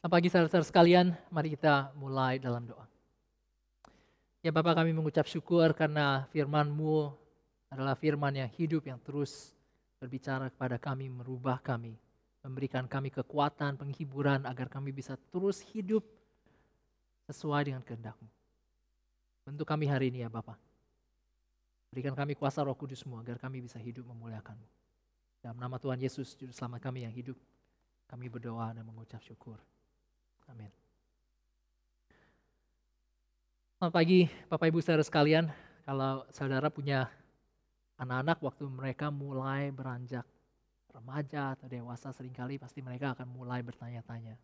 Pagi saudara-saudara sekalian, mari kita mulai dalam doa. Ya Bapa, kami mengucap syukur karena firman-Mu adalah firman yang hidup, yang terus berbicara kepada kami, merubah kami, memberikan kami kekuatan, penghiburan agar kami bisa terus hidup sesuai dengan kehendak-Mu. Bentuk kami hari ini ya Bapa. Berikan kami kuasa Roh Kudus-Mu agar kami bisa hidup memuliakan-Mu. Dalam nama Tuhan Yesus, Juru Selamat kami yang hidup, kami berdoa dan mengucap syukur. Amin. Selamat pagi Bapak Ibu saudara sekalian. Kalau saudara punya anak-anak waktu mereka mulai beranjak remaja atau dewasa, seringkali pasti mereka akan mulai bertanya-tanya.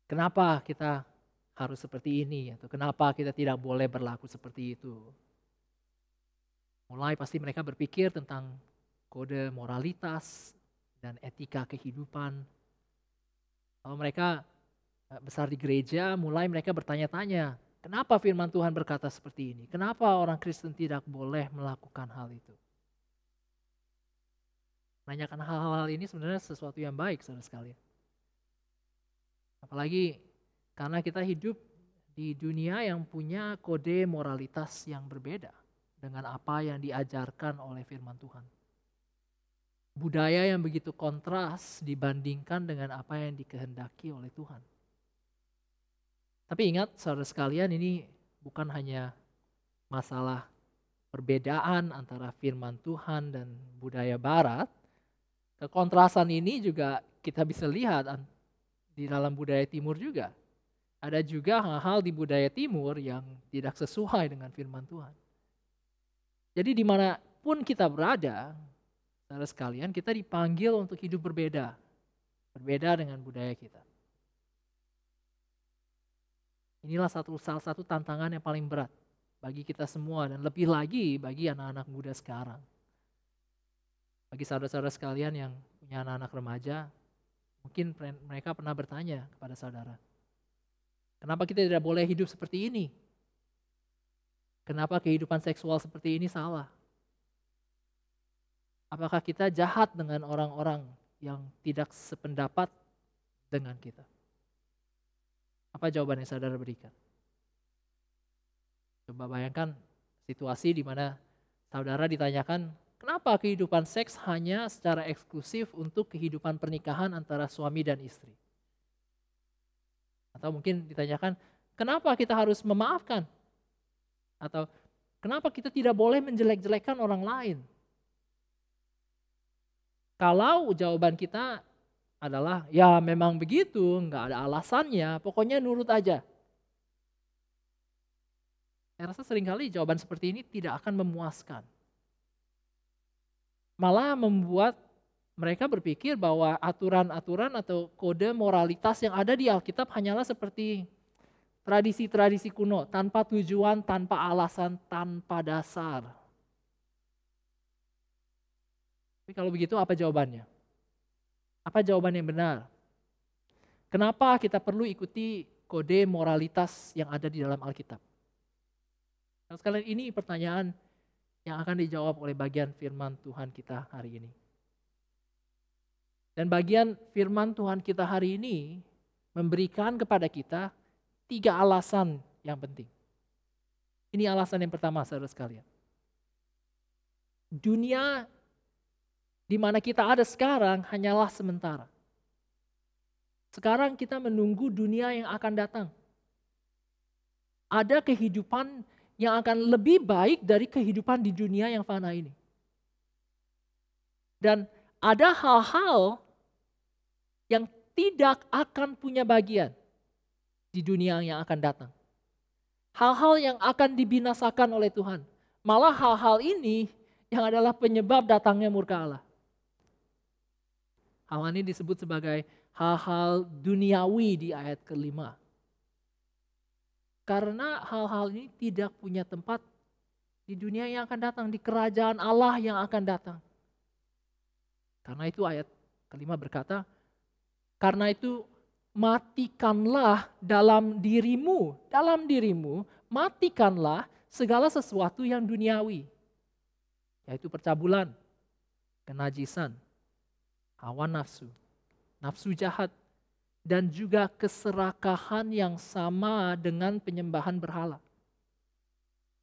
Kenapa kita harus seperti ini? Atau kenapa kita tidak boleh berlaku seperti itu? Mulai pasti mereka berpikir tentang kode moralitas dan etika kehidupan. Kalau mereka besar di gereja, mulai mereka bertanya-tanya, kenapa firman Tuhan berkata seperti ini? Kenapa orang Kristen tidak boleh melakukan hal itu? Menanyakan hal-hal ini sebenarnya sesuatu yang baik, saudara sekalian. Apalagi karena kita hidup di dunia yang punya kode moralitas yang berbeda dengan apa yang diajarkan oleh firman Tuhan. Budaya yang begitu kontras dibandingkan dengan apa yang dikehendaki oleh Tuhan. Tapi ingat saudara sekalian, ini bukan hanya masalah perbedaan antara firman Tuhan dan budaya barat. Kekontrasan ini juga kita bisa lihat di dalam budaya timur juga. Ada juga hal-hal di budaya timur yang tidak sesuai dengan firman Tuhan. Jadi dimanapun kita berada, saudara sekalian, kita dipanggil untuk hidup berbeda. Berbeda dengan budaya kita. Inilah salah satu tantangan yang paling berat bagi kita semua dan lebih lagi bagi anak-anak muda sekarang. Bagi saudara-saudara sekalian yang punya anak-anak remaja, mungkin mereka pernah bertanya kepada saudara, kenapa kita tidak boleh hidup seperti ini? Kenapa kehidupan seksual seperti ini salah? Apakah kita jahat dengan orang-orang yang tidak sependapat dengan kita? Apa jawaban yang saudara berikan? Coba bayangkan situasi di mana saudara ditanyakan, kenapa kehidupan seks hanya secara eksklusif untuk kehidupan pernikahan antara suami dan istri? Atau mungkin ditanyakan, kenapa kita harus memaafkan? Atau kenapa kita tidak boleh menjelek-jelekan orang lain? Kalau jawaban kita adalah, ya memang begitu, nggak ada alasannya, pokoknya nurut aja. Saya rasa seringkali jawaban seperti ini tidak akan memuaskan. Malah membuat mereka berpikir bahwa aturan-aturan atau kode moralitas yang ada di Alkitab hanyalah seperti tradisi-tradisi kuno, tanpa tujuan, tanpa alasan, tanpa dasar. Tapi kalau begitu apa jawabannya? Apa jawaban yang benar? Kenapa kita perlu ikuti kode moralitas yang ada di dalam Alkitab? Nah, sekalian ini pertanyaan yang akan dijawab oleh bagian firman Tuhan kita hari ini. Dan bagian firman Tuhan kita hari ini memberikan kepada kita 3 alasan yang penting. Ini alasan yang pertama, saudara sekalian. Dunia di mana kita ada sekarang hanyalah sementara. Sekarang kita menunggu dunia yang akan datang. Ada kehidupan yang akan lebih baik dari kehidupan di dunia yang fana ini. Dan ada hal-hal yang tidak akan punya bagian di dunia yang akan datang. Hal-hal yang akan dibinasakan oleh Tuhan. Malah hal-hal ini yang adalah penyebab datangnya murka Allah. Hal ini disebut sebagai hal-hal duniawi di ayat ke-5. Karena hal-hal ini tidak punya tempat di dunia yang akan datang, di kerajaan Allah yang akan datang. Karena itu ayat ke-5 berkata, karena itu matikanlah dalam dirimu, matikanlah segala sesuatu yang duniawi. Yaitu percabulan, kenajisan, hawa nafsu, nafsu jahat, dan juga keserakahan yang sama dengan penyembahan berhala.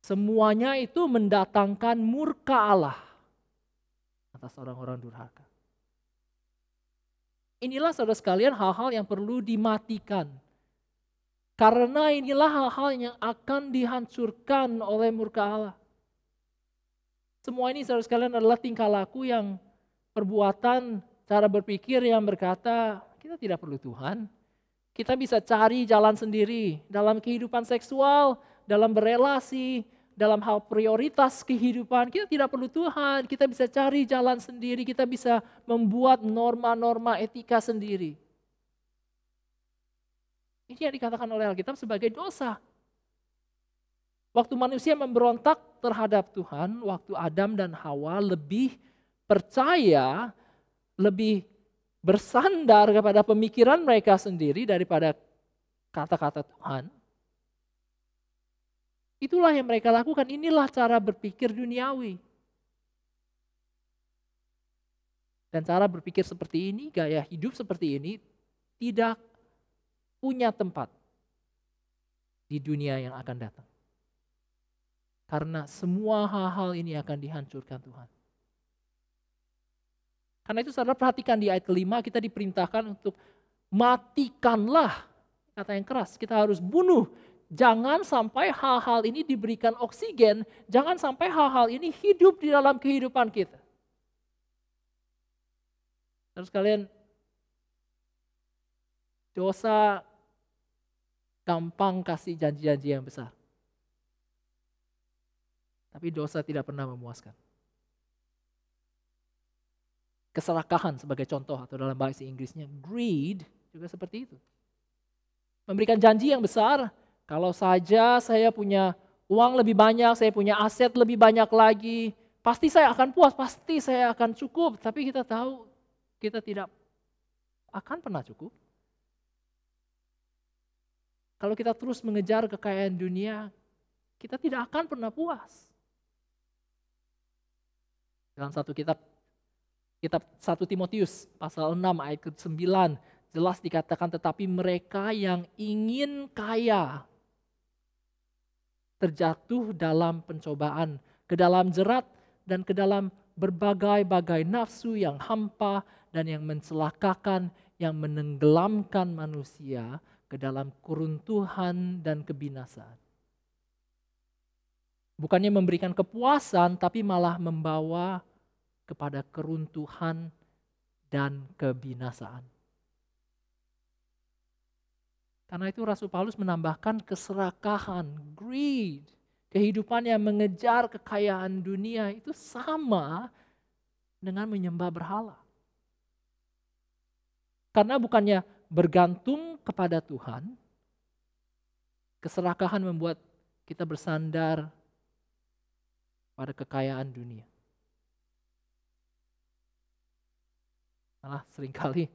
Semuanya itu mendatangkan murka Allah atas orang-orang durhaka. Inilah saudara sekalian hal-hal yang perlu dimatikan. Karena inilah hal-hal yang akan dihancurkan oleh murka Allah. Semua ini saudara sekalian adalah tingkah laku yang perbuatan, cara berpikir yang berkata, kita tidak perlu Tuhan. Kita bisa cari jalan sendiri dalam kehidupan seksual, dalam berelasi, dalam hal prioritas kehidupan. Kita tidak perlu Tuhan, kita bisa cari jalan sendiri, kita bisa membuat norma-norma etika sendiri. Ini yang dikatakan oleh Alkitab sebagai dosa. Waktu manusia memberontak terhadap Tuhan, waktu Adam dan Hawa lebih percaya, lebih bersandar kepada pemikiran mereka sendiri daripada kata-kata Tuhan. Itulah yang mereka lakukan, inilah cara berpikir duniawi. Dan cara berpikir seperti ini, gaya hidup seperti ini tidak punya tempat di dunia yang akan datang. Karena semua hal-hal ini akan dihancurkan Tuhan. Karena itu saudara perhatikan di ayat kelima kita diperintahkan untuk matikanlah, kata yang keras, kita harus bunuh. Jangan sampai hal-hal ini diberikan oksigen, jangan sampai hal-hal ini hidup di dalam kehidupan kita. Terus kalian, dosa gampang kasih janji-janji yang besar. Tapi dosa tidak pernah memuaskan. Keserakahan sebagai contoh atau dalam bahasa Inggrisnya greed juga seperti itu. Memberikan janji yang besar, kalau saja saya punya uang lebih banyak, saya punya aset lebih banyak lagi, pasti saya akan puas, pasti saya akan cukup. Tapi kita tahu kita tidak akan pernah cukup. Kalau kita terus mengejar kekayaan dunia, kita tidak akan pernah puas. Dalam satu kitab 1 Timotius pasal 6 ayat ke-9 jelas dikatakan tetapi mereka yang ingin kaya terjatuh dalam pencobaan, ke dalam jerat dan ke dalam berbagai-bagai nafsu yang hampa dan yang mencelakakan, yang menenggelamkan manusia ke dalam keruntuhan dan kebinasaan. Bukannya memberikan kepuasan, tapi malah membawa kepada keruntuhan dan kebinasaan. Karena itu Rasul Paulus menambahkan keserakahan, greed, kehidupan yang mengejar kekayaan dunia itu sama dengan menyembah berhala. Karena bukannya bergantung kepada Tuhan, keserakahan membuat kita bersandar pada kekayaan dunia. Malah seringkali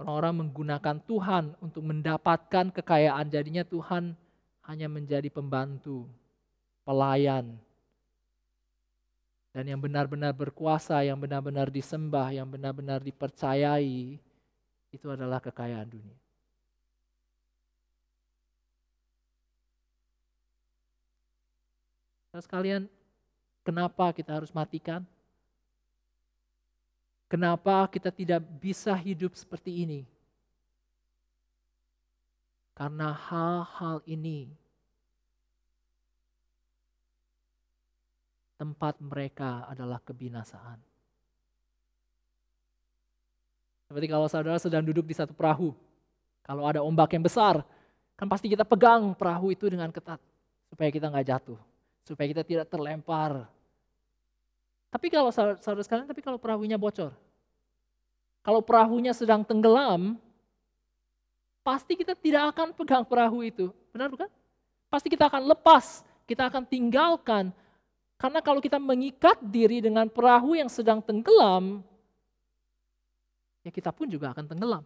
orang-orang menggunakan Tuhan untuk mendapatkan kekayaan, jadinya Tuhan hanya menjadi pembantu, pelayan. Dan yang benar-benar berkuasa, yang benar-benar disembah, yang benar-benar dipercayai, itu adalah kekayaan dunia. Terus sekalian, kenapa kita harus matikan? Kenapa kita tidak bisa hidup seperti ini? Karena hal-hal ini tempat mereka adalah kebinasaan. Seperti kalau saudara sedang duduk di satu perahu, kalau ada ombak yang besar, kan pasti kita pegang perahu itu dengan ketat supaya kita nggak jatuh, supaya kita tidak terlempar. Tapi kalau saudara sekalian, tapi kalau perahunya bocor, kalau perahunya sedang tenggelam, pasti kita tidak akan pegang perahu itu, benar bukan? Pasti kita akan lepas, kita akan tinggalkan. Karena kalau kita mengikat diri dengan perahu yang sedang tenggelam, ya kita pun juga akan tenggelam.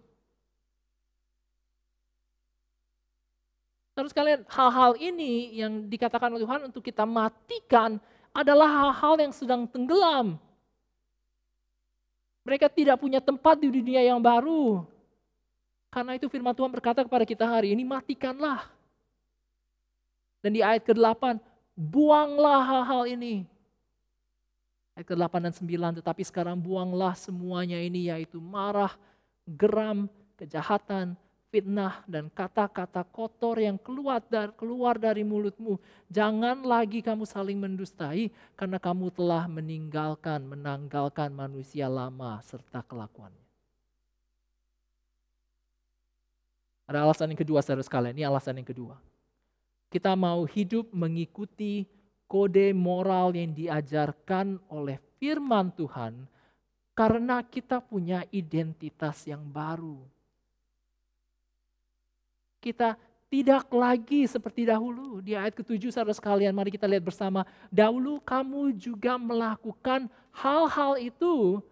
Terus kalian, hal-hal ini yang dikatakan oleh Tuhan untuk kita matikan adalah hal-hal yang sedang tenggelam. Mereka tidak punya tempat di dunia yang baru. Karena itu firman Tuhan berkata kepada kita hari ini, matikanlah. Dan di ayat ke-8, buanglah hal-hal ini. Ayat ke-8 dan 9, tetapi sekarang buanglah semuanya ini, yaitu marah, geram, kejahatan, fitnah, dan kata-kata kotor yang keluar dari mulutmu. Jangan lagi kamu saling mendustai, karena kamu telah menanggalkan manusia lama serta kelakuannya. Ada alasan yang kedua, saudara sekalian. Ini alasan yang kedua. Kita mau hidup mengikuti kode moral yang diajarkan oleh firman Tuhan karena kita punya identitas yang baru. Kita tidak lagi seperti dahulu. Di ayat ke-7 saudara sekalian, mari kita lihat bersama. Dahulu kamu juga melakukan hal-hal itu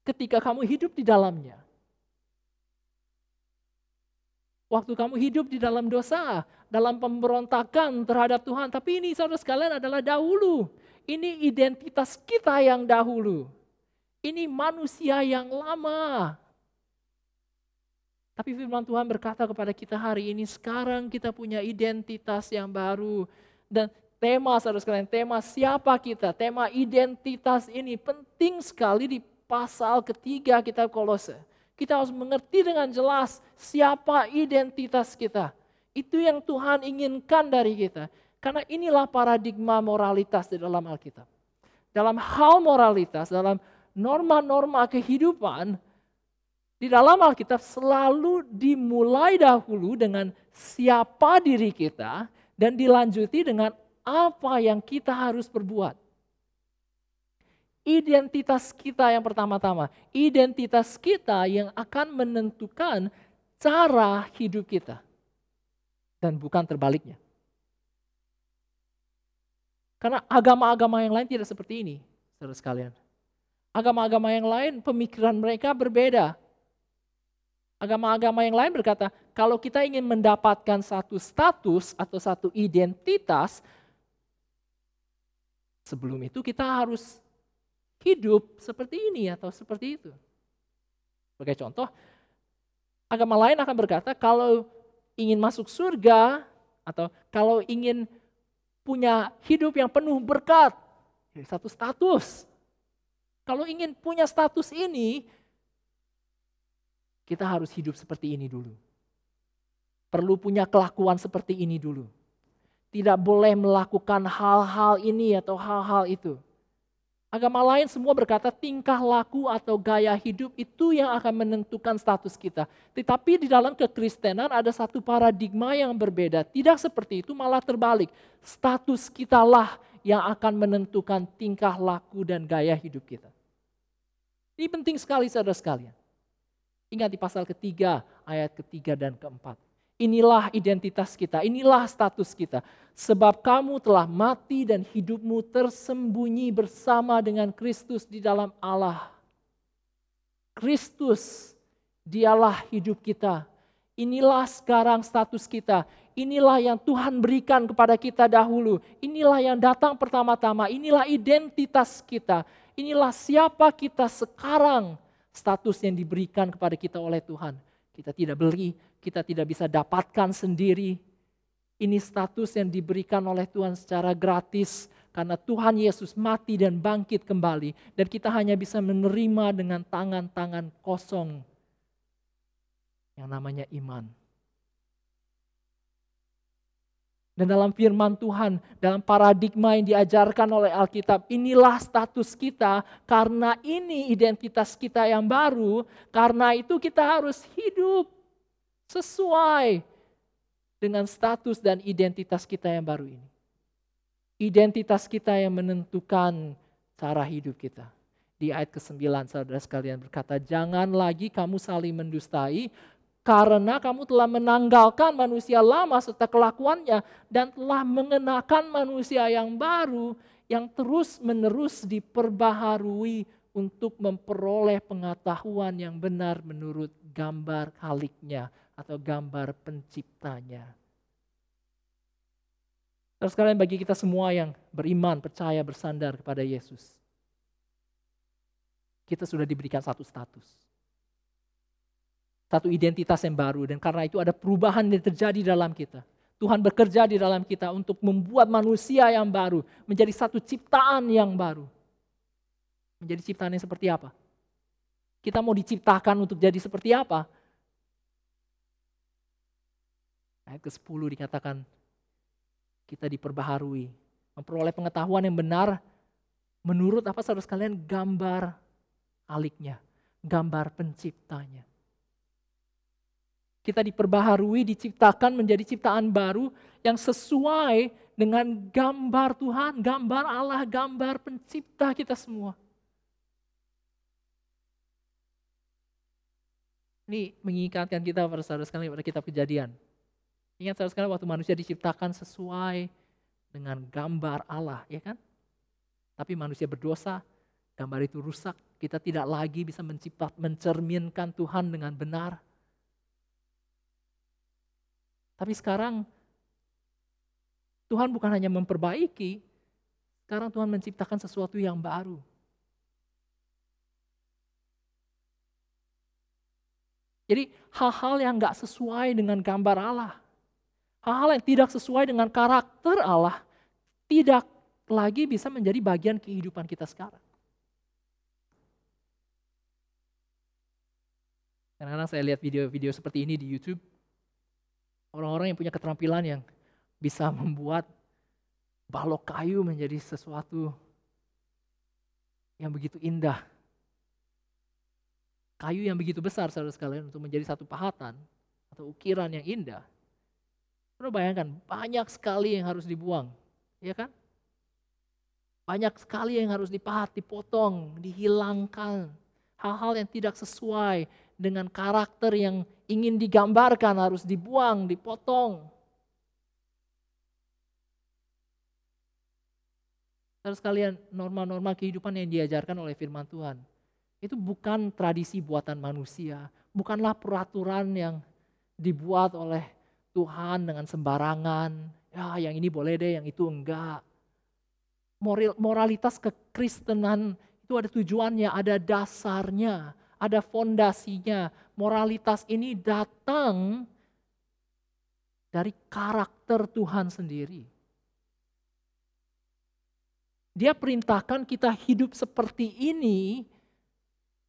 ketika kamu hidup di dalamnya. Waktu kamu hidup di dalam dosa, dalam pemberontakan terhadap Tuhan. Tapi ini saudara sekalian adalah dahulu. Ini identitas kita yang dahulu. Ini manusia yang lama. Tapi firman Tuhan berkata kepada kita hari ini, sekarang kita punya identitas yang baru. Dan tema saudara sekalian, tema siapa kita, tema identitas ini penting sekali di pasal ketiga kitab Kolose. Kita harus mengerti dengan jelas siapa identitas kita. Itu yang Tuhan inginkan dari kita. Karena inilah paradigma moralitas di dalam Alkitab. Dalam hal moralitas, dalam norma-norma kehidupan, di dalam Alkitab selalu dimulai dahulu dengan siapa diri kita dan dilanjuti dengan apa yang kita harus perbuat. Identitas kita yang pertama-tama, identitas kita yang akan menentukan cara hidup kita. Dan bukan terbaliknya. Karena agama-agama yang lain tidak seperti ini, saudara sekalian. Agama-agama yang lain pemikiran mereka berbeda. Agama-agama yang lain berkata, kalau kita ingin mendapatkan satu status atau satu identitas, sebelum itu kita harus hidup seperti ini atau seperti itu. Sebagai contoh, agama lain akan berkata kalau ingin masuk surga atau kalau ingin punya hidup yang penuh berkat, satu status. Kalau ingin punya status ini, kita harus hidup seperti ini dulu. Perlu punya kelakuan seperti ini dulu. Tidak boleh melakukan hal-hal ini atau hal-hal itu. Agama lain semua berkata tingkah laku atau gaya hidup itu yang akan menentukan status kita. Tetapi di dalam kekristenan ada satu paradigma yang berbeda. Tidak seperti itu, malah terbalik. Status kitalah yang akan menentukan tingkah laku dan gaya hidup kita. Ini penting sekali saudara sekalian. Ingat di pasal ketiga, ayat ketiga dan keempat. Inilah identitas kita, inilah status kita. Sebab kamu telah mati dan hidupmu tersembunyi bersama dengan Kristus di dalam Allah. Kristus, dialah hidup kita. Inilah sekarang status kita. Inilah yang Tuhan berikan kepada kita dahulu. Inilah yang datang pertama-tama. Inilah identitas kita. Inilah siapa kita sekarang. Status yang diberikan kepada kita oleh Tuhan. Kita tidak beli, kita tidak bisa dapatkan sendiri. Ini status yang diberikan oleh Tuhan secara gratis. Karena Tuhan Yesus mati dan bangkit kembali. Dan kita hanya bisa menerima dengan tangan-tangan kosong. Yang namanya iman. Dan dalam firman Tuhan, dalam paradigma yang diajarkan oleh Alkitab, inilah status kita karena ini identitas kita yang baru, karena itu kita harus hidup sesuai dengan status dan identitas kita yang baru ini. Identitas kita yang menentukan cara hidup kita. Di ayat ke-9 saudara sekalian berkata, jangan lagi kamu saling mendustai, karena kamu telah menanggalkan manusia lama serta kelakuannya dan telah mengenakan manusia yang baru yang terus-menerus diperbaharui untuk memperoleh pengetahuan yang benar menurut gambar Khaliknya atau gambar penciptanya. Terus sekalian bagi kita semua yang beriman, percaya, bersandar kepada Yesus. kita sudah diberikan satu status. Satu identitas yang baru, dan karena itu ada perubahan yang terjadi dalam kita. Tuhan bekerja di dalam kita untuk membuat manusia yang baru, menjadi satu ciptaan yang baru. Menjadi ciptaan yang seperti apa? Kita mau diciptakan untuk jadi seperti apa? Ayat ke-10 dikatakan, kita diperbaharui, memperoleh pengetahuan yang benar, menurut apa saudara sekalian? Gambar aliknya, gambar penciptanya. Kita diperbaharui, diciptakan menjadi ciptaan baru yang sesuai dengan gambar Tuhan, gambar Allah, gambar pencipta kita semua. Ini mengingatkan kita pada saudara sekalian pada kitab Kejadian. Ingat saudara sekalian waktu manusia diciptakan sesuai dengan gambar Allah, ya kan? Tapi manusia berdosa, gambar itu rusak. Kita tidak lagi bisa mencerminkan Tuhan dengan benar. Tapi sekarang Tuhan bukan hanya memperbaiki, sekarang Tuhan menciptakan sesuatu yang baru. Jadi hal-hal yang gak sesuai dengan gambar Allah, hal-hal yang tidak sesuai dengan karakter Allah, tidak lagi bisa menjadi bagian kehidupan kita sekarang. Kadang-kadang saya lihat video-video seperti ini di YouTube, orang-orang yang punya keterampilan yang bisa membuat balok kayu menjadi sesuatu yang begitu indah. Kayu yang begitu besar saudara sekalian untuk menjadi satu pahatan atau ukiran yang indah. Saudara bayangkan banyak sekali yang harus dibuang, ya kan? Banyak sekali yang harus dipahat, dipotong, dihilangkan. Hal-hal yang tidak sesuai dengan karakter yang ingin digambarkan harus dibuang, dipotong. Saudara sekalian, norma-norma kehidupan yang diajarkan oleh firman Tuhan, itu bukan tradisi buatan manusia, bukanlah peraturan yang dibuat oleh Tuhan dengan sembarangan. Ya, yang ini boleh deh, yang itu enggak. Moralitas kekristenan itu ada tujuannya, ada dasarnya, ada fondasinya. Moralitas ini datang dari karakter Tuhan sendiri. Dia perintahkan kita hidup seperti ini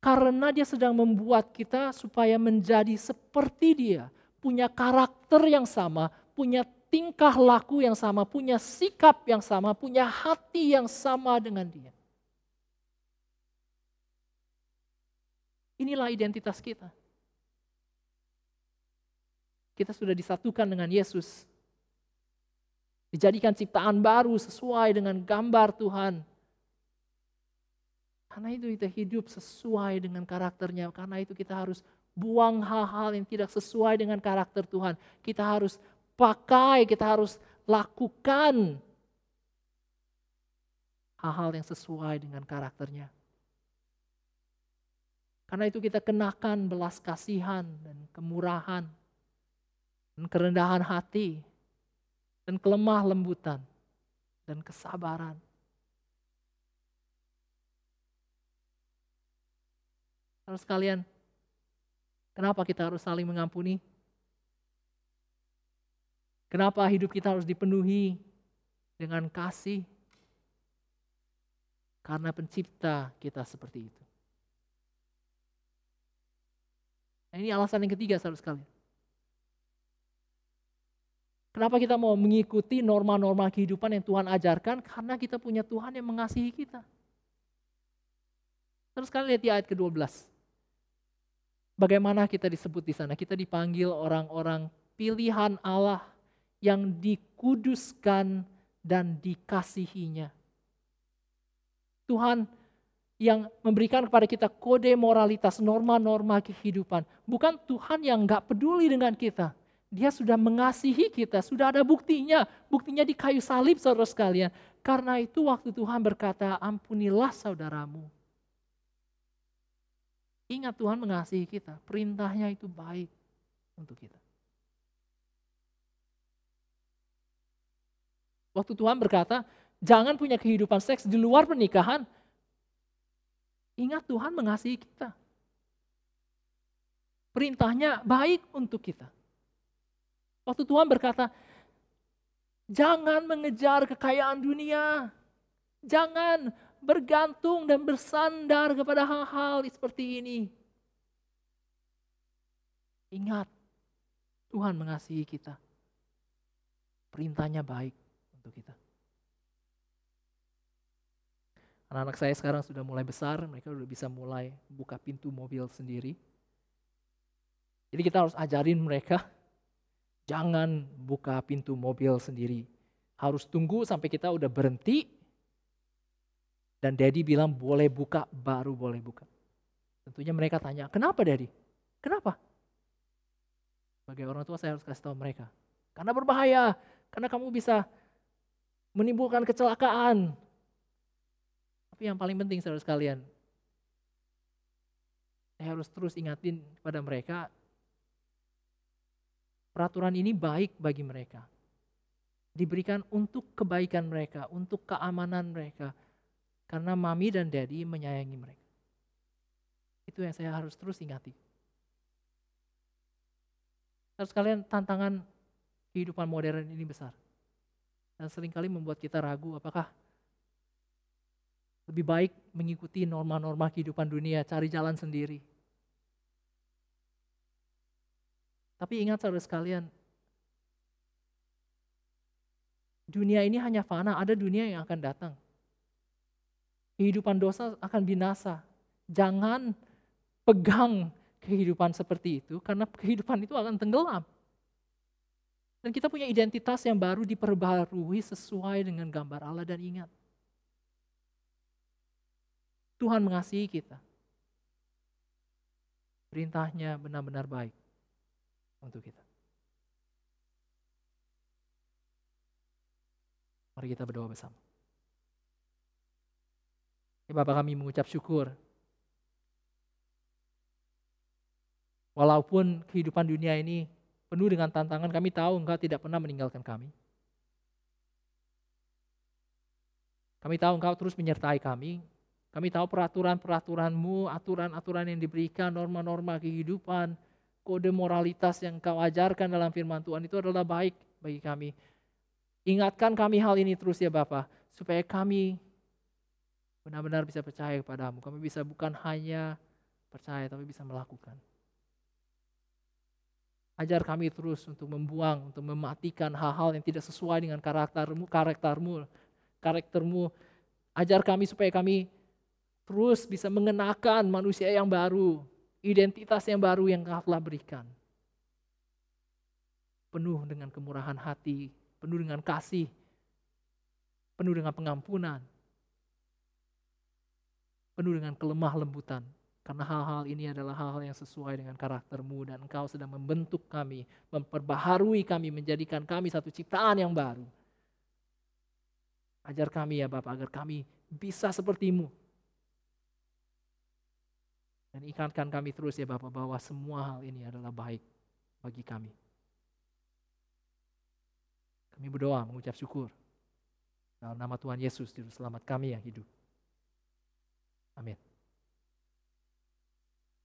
karena dia sedang membuat kita supaya menjadi seperti dia. Punya karakter yang sama, punya tingkah laku yang sama, punya sikap yang sama, punya hati yang sama dengan dia. Inilah identitas kita. Kita sudah disatukan dengan Yesus. Dijadikan ciptaan baru sesuai dengan gambar Tuhan. Karena itu kita hidup sesuai dengan karakternya. Karena itu kita harus buang hal-hal yang tidak sesuai dengan karakter Tuhan. Kita harus pakai, kita harus lakukan hal-hal yang sesuai dengan karakternya. Karena itu kita kenakan belas kasihan dan kemurahan dan kerendahan hati dan kelemah lembutan dan kesabaran. Saudara sekalian, kenapa kita harus saling mengampuni? Kenapa hidup kita harus dipenuhi dengan kasih? Karena pencipta kita seperti itu. Nah, ini alasan yang ketiga saudara sekalian. Kenapa kita mau mengikuti norma-norma kehidupan yang Tuhan ajarkan? Karena kita punya Tuhan yang mengasihi kita. Terus sekali lihat di ayat ke-12. Bagaimana kita disebut di sana? Kita dipanggil orang-orang pilihan Allah yang dikuduskan dan dikasihinya. Tuhan yang memberikan kepada kita kode moralitas, norma-norma kehidupan. Bukan Tuhan yang gak peduli dengan kita. Dia sudah mengasihi kita, sudah ada buktinya. Buktinya di kayu salib saudara sekalian. Karena itu waktu Tuhan berkata, ampunilah saudaramu. Ingat Tuhan mengasihi kita, perintahnya itu baik untuk kita. Waktu Tuhan berkata, jangan punya kehidupan seks di luar pernikahan. Ingat Tuhan mengasihi kita. Perintahnya baik untuk kita. Waktu Tuhan berkata, jangan mengejar kekayaan dunia. Jangan bergantung dan bersandar kepada hal-hal seperti ini. Ingat, Tuhan mengasihi kita. Perintahnya baik untuk kita. Anak-anak saya sekarang sudah mulai besar, mereka sudah bisa mulai buka pintu mobil sendiri. Jadi kita harus ajarin mereka, jangan buka pintu mobil sendiri. Harus tunggu sampai kita udah berhenti, dan daddy bilang boleh buka, baru boleh buka. Tentunya mereka tanya, kenapa daddy? Kenapa? Sebagai orang tua saya harus kasih tahu mereka. Karena berbahaya, karena kamu bisa menimbulkan kecelakaan. Tapi yang paling penting saudara sekalian, saya harus terus ingatin kepada mereka, peraturan ini baik bagi mereka. Diberikan untuk kebaikan mereka, untuk keamanan mereka. Karena mami dan daddy menyayangi mereka. Itu yang saya harus terus ingati. Saudara sekalian, tantangan kehidupan modern ini besar. Dan seringkali membuat kita ragu apakah lebih baik mengikuti norma-norma kehidupan dunia, cari jalan sendiri. Tapi ingat saudara sekalian, dunia ini hanya fana, ada dunia yang akan datang. Kehidupan dosa akan binasa. Jangan pegang kehidupan seperti itu, karena kehidupan itu akan tenggelam. Dan kita punya identitas yang baru diperbarui sesuai dengan gambar Allah, dan ingat, Tuhan mengasihi kita. Perintahnya benar-benar baik untuk kita. Mari kita berdoa bersama. Ya Bapa, kami mengucap syukur. Walaupun kehidupan dunia ini penuh dengan tantangan, kami tahu Engkau tidak pernah meninggalkan kami. Kami tahu Engkau terus menyertai kami. Kami tahu peraturan-peraturan-Mu, aturan-aturan yang diberikan, norma-norma kehidupan, kode moralitas yang Engkau ajarkan dalam firman Tuhan itu adalah baik bagi kami. Ingatkan kami hal ini terus ya Bapa, supaya kami benar-benar bisa percaya kepada-Mu. Kami bisa bukan hanya percaya, tapi bisa melakukan. Ajar kami terus untuk membuang, untuk mematikan hal-hal yang tidak sesuai dengan karaktermu. Ajar kami supaya kami terus bisa mengenakan manusia yang baru, identitas yang baru yang Kau telah berikan. Penuh dengan kemurahan hati, penuh dengan kasih, penuh dengan pengampunan, penuh dengan kelemah lembutan. Karena hal-hal ini adalah hal-hal yang sesuai dengan karakter-Mu, dan Engkau sedang membentuk kami, memperbaharui kami, menjadikan kami satu ciptaan yang baru. Ajar kami ya Bapak, agar kami bisa seperti-Mu. Dan ingatkan kami terus ya Bapak, bahwa semua hal ini adalah baik bagi kami. Kami berdoa, mengucap syukur. Dalam nama Tuhan Yesus, Juru Selamat kami yang hidup. Amin.